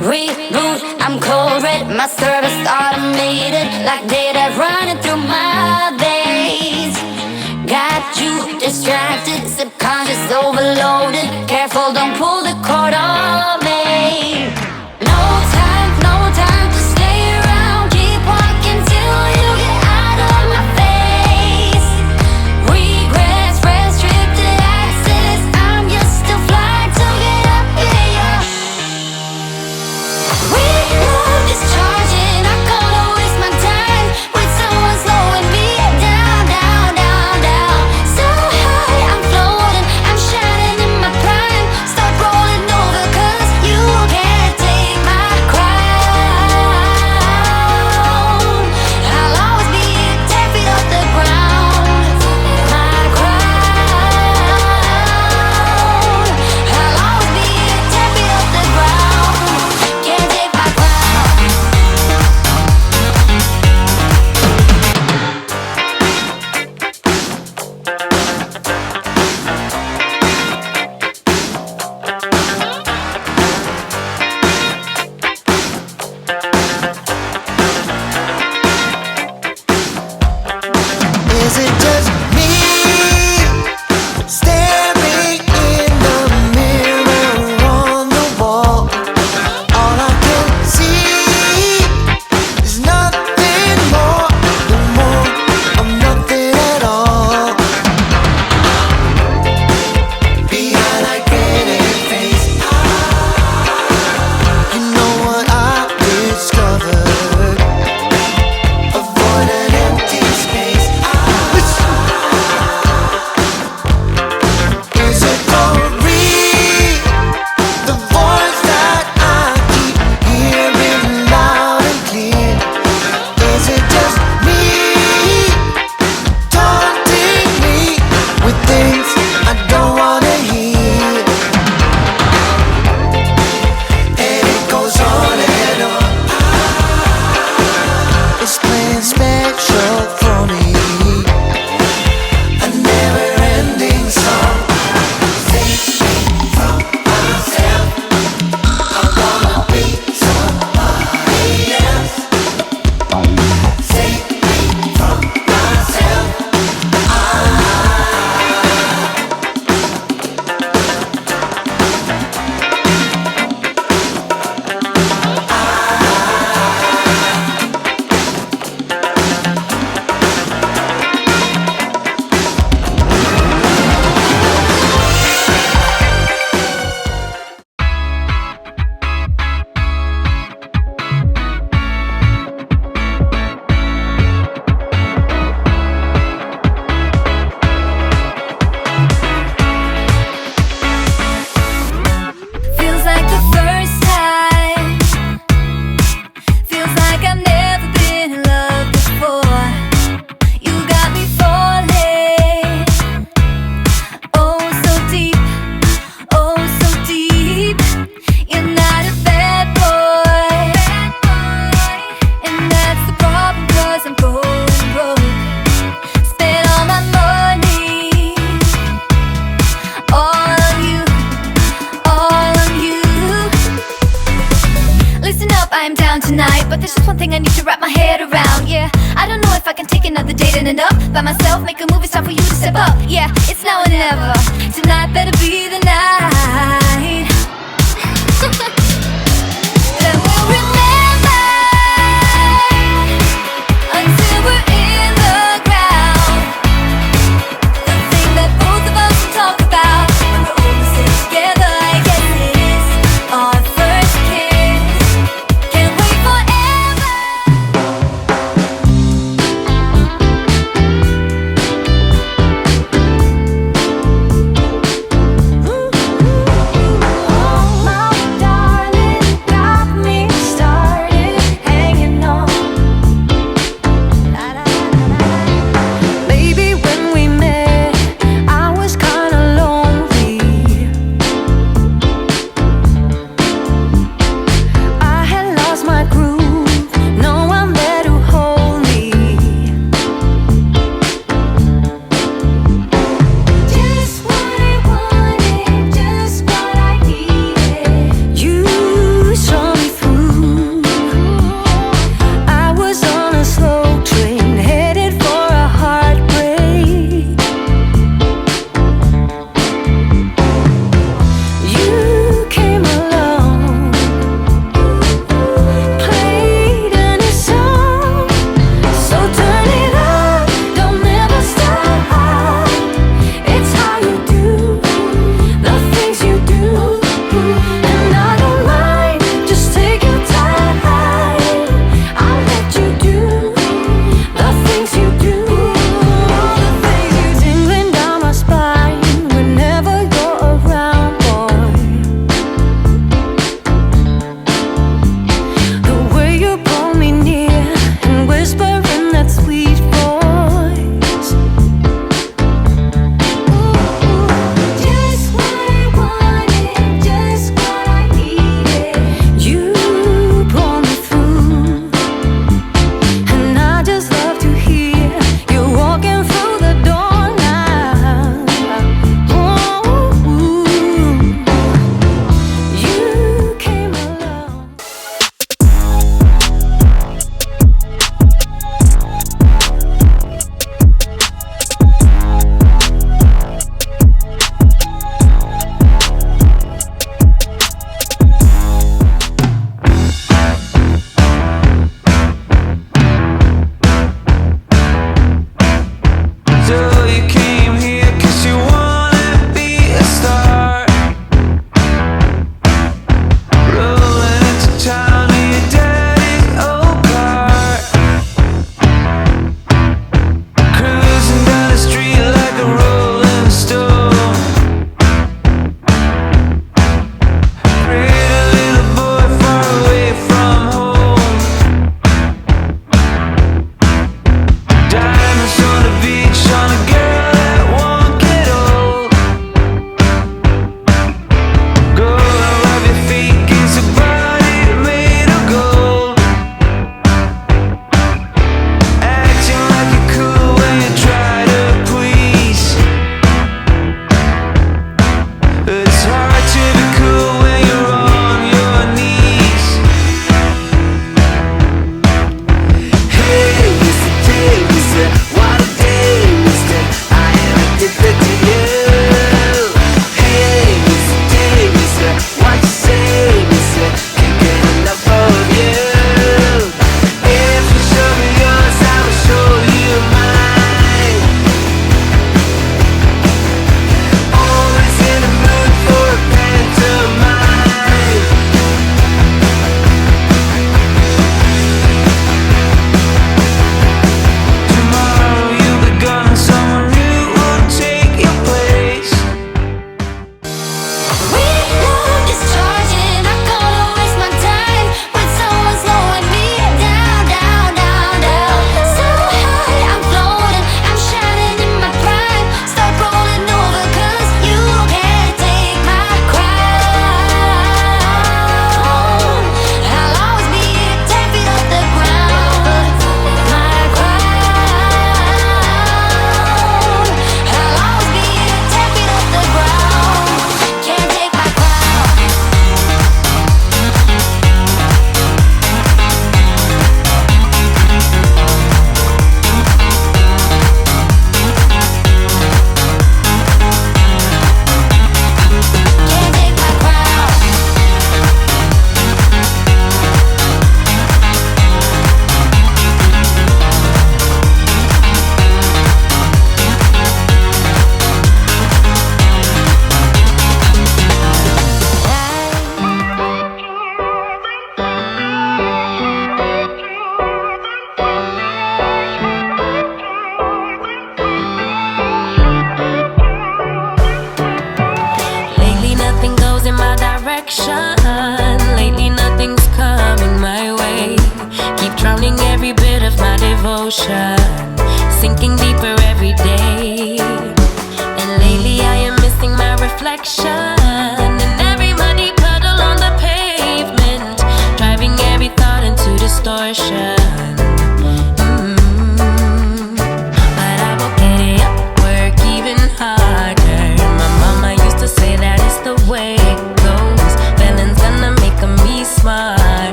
Reboot, I'm cold red, my service automated, like data running through my veins. Got you distracted, subconscious overloaded. Careful, don't pull the cord on me. No time to stay around. Keep walking till you get out of my face. Regrets, restricted access. I'm just still flying to get up, yeah. We love discharging. I can't waste my time with someone slowing me down, down, down, down. So high, I'm floating, I'm shining in my prime. Start rolling over 'cause you can't take my crown. I'll always be 10 feet off the ground. My crown. I'll always be 10 feet off the ground. Can't take my crown. Is it just me staring in the mirror on the wall? All I can see is nothing more of nothing at all. Behind that grinning face, you know what I've discovered. Avoid an empty space. Is it for real? The voice that I keep hearing loud and clear. Is it just me taunting me with things I don't wanna hear? And it goes on and on. It's playing special for me. A never-ending song. Save me from myself. I wanna be somebody else. Save me from myself. Feels like the first time. Feels like I've never been in love before. You got me falling. Oh, so deep. Oh, so deep. You're not a bad boy. And that's the problem 'cause I'm going broke. Spent all my money. All on you. All on you. Listen up, I am down tonight, but there's just one thing I need to wrap my head around. Yeah, I don't know if I can take another date and end up by myself. Make a move, it's time for you to step up. Yeah, it's now or never. Tonight better be the night.